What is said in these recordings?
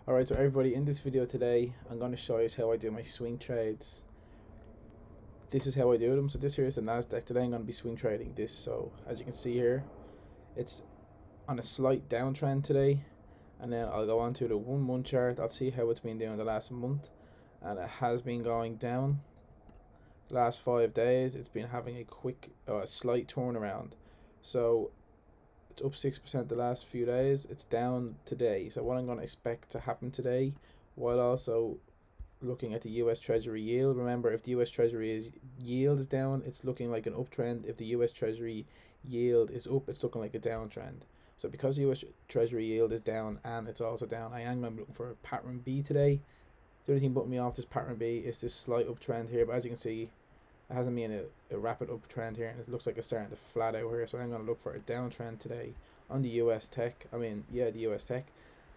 Alright, so everybody, in this video today I'm going to show you how I do my swing trades. This is how I do them. So this here is the Nasdaq. Today I'm going to be swing trading this. So as you can see here, it's on a slight downtrend today, and then I'll go on to the 1 month chart. I'll see how it's been doing the last month, and it has been going down the last 5 days. It's been having a quick slight turnaround. So it's up 6% the last few days. It's down today. So what I'm going to expect to happen today, while also looking at the US Treasury yield. Remember, if the US Treasury yield is down, it's looking like an uptrend. If the US Treasury yield is up, it's looking like a downtrend. So because the US Treasury yield is down and it's also down, I'm looking for a pattern B today. The only thing putting me off this pattern B is this slight uptrend here, but as you can see, it hasn't been a rapid uptrend here, and it looks like it's starting to flat out here. So I'm going to look for a downtrend today on the US tech. The US tech.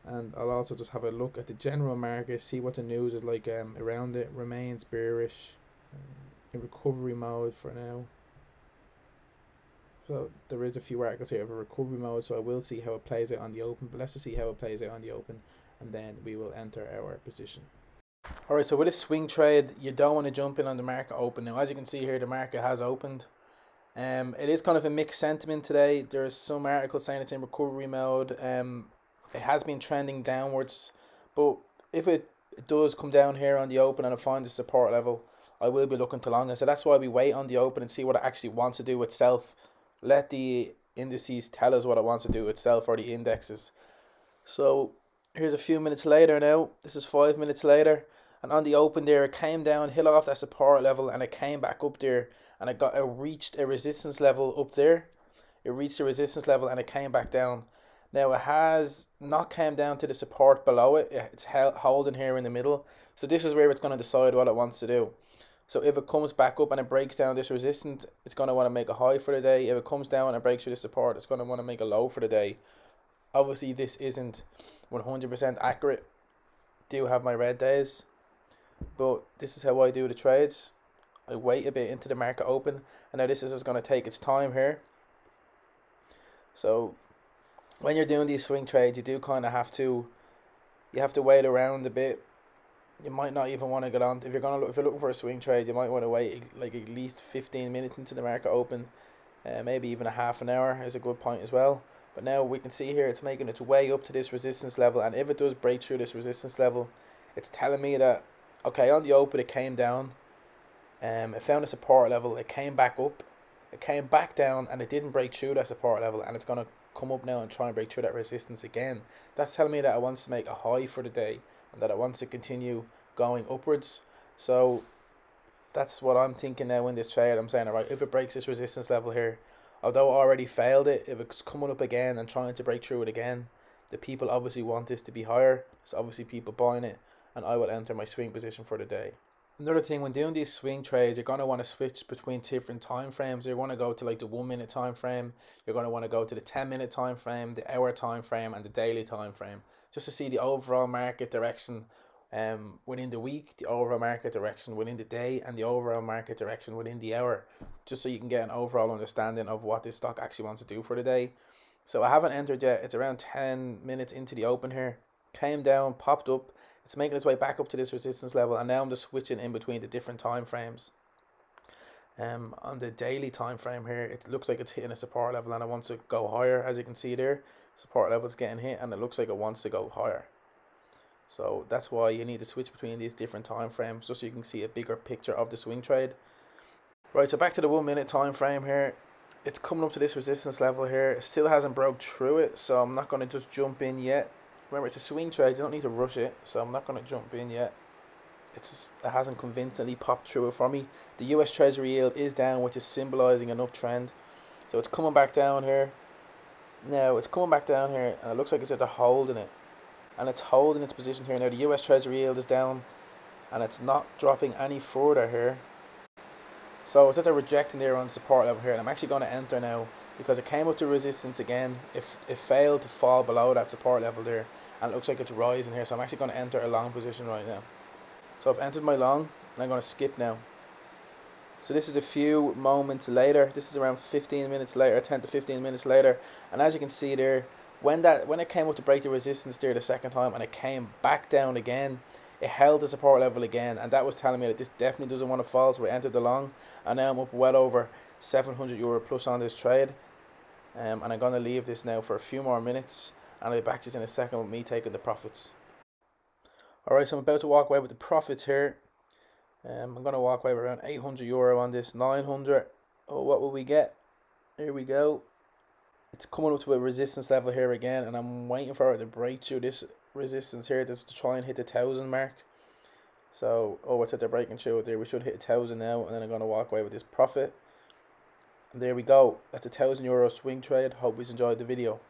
And I'll also just have a look at the general market, see what the news is like around it. Remains bearish, in recovery mode for now. So there is a few articles here of a recovery mode, so I will see how it plays out on the open. But let's just see how it plays out on the open, and then we will enter our position. Alright, so with a swing trade, you don't want to jump in on the market open. Now, as you can see here, the market has opened. It is kind of a mixed sentiment today. There's some articles saying it's in recovery mode. It has been trending downwards, but if it does come down here on the open and it finds a support level, I will be looking to long it. So that's why we wait on the open and see what it actually wants to do itself. Let the indices tell us what it wants to do itself, or the indexes. So here's a few minutes later now. This is 5 minutes later, and on the open there, it came down, hit off that support level, and it came back up there, and it reached a resistance level up there. It reached a resistance level and it came back down. Now, it has not came down to the support below it. It's holding here in the middle. So this is where it's going to decide what it wants to do. So if it comes back up and it breaks down this resistance, it's going to want to make a high for the day. If it comes down and it breaks through the support, it's going to want to make a low for the day. Obviously, this isn't 100% accurate. Do have my red days, but this is how I do the trades. I wait a bit into the market open, and now this is going to take its time here. So when you're doing these swing trades, you do kind of have to wait around a bit. You might not even want to get on. If you're looking for a swing trade, you might want to wait like at least 15 minutes into the market open. Maybe even a half an hour is a good point as well. But now we can see here it's making its way up to this resistance level, and if it does break through this resistance level, it's telling me that, okay, on the open it came down, it found a support level, it came back up, it came back down, and it didn't break through that support level, and it's going to come up now and try and break through that resistance again. That's telling me that it wants to make a high for the day, and that it wants to continue going upwards. So that's what I'm thinking now in this trade. I'm saying, alright, if it breaks this resistance level here, although it already failed it, if it's coming up again and trying to break through it again, the people obviously want this to be higher. So obviously people buying it, and I will enter my swing position for the day. Another thing, when doing these swing trades, you're going to want to switch between different time frames. You're going to go to like the 1 minute time frame. You're going to want to go to the 10-minute time frame, the hour time frame, and the daily time frame, just to see the overall market direction within the week, the overall market direction within the day, and the overall market direction within the hour, just so you can get an overall understanding of what this stock actually wants to do for the day. So I haven't entered yet. It's around 10 minutes into the open here. Came down, popped up. It's making its way back up to this resistance level, and now I'm just switching in between the different time frames. On the daily time frame here, it looks like it's hitting a support level and it wants to go higher. As you can see there, support level is getting hit, and it looks like it wants to go higher. So that's why you need to switch between these different time frames, just so you can see a bigger picture of the swing trade. Right, so back to the 1 minute time frame here. It's coming up to this resistance level here. It still hasn't broke through it, so I'm not going to just jump in yet. Remember, it's a swing trade, you don't need to rush it, so I'm not going to jump in yet. It hasn't convincingly popped through it for me. The US Treasury yield is down, which is symbolizing an uptrend. So it's coming back down here. Now, it's coming back down here, and it looks like it's at the holding it. And it's holding its position here. Now, the US Treasury yield is down, and it's not dropping any further here. So it's at the rejecting there on support level here, and I'm actually going to enter now, because it came up to resistance again. It failed to fall below that support level there, and it looks like it's rising here. So I'm actually going to enter a long position right now. So I've entered my long, and I'm going to skip now. So this is a few moments later. This is around 15 minutes later, 10 to 15 minutes later, and as you can see there, when it came up to break the resistance there the second time and it came back down again, it held the support level again, and that was telling me that this definitely doesn't want to fall. So we entered the long, and now I'm up well over €700 plus on this trade. And I'm going to leave this now for a few more minutes, and I'll be back just in a second with me taking the profits. Alright, so I'm about to walk away with the profits here. I'm going to walk away with around €800 on this. 900. Oh, what will we get? Here we go. It's coming up to a resistance level here again, and I'm waiting for it to break through this resistance here to try and hit the 1,000 mark. So, oh, it's at the breaking through it there. We should hit 1,000 now, and then I'm going to walk away with this profit. And there we go. That's a €1,000 swing trade. Hope you enjoyed the video.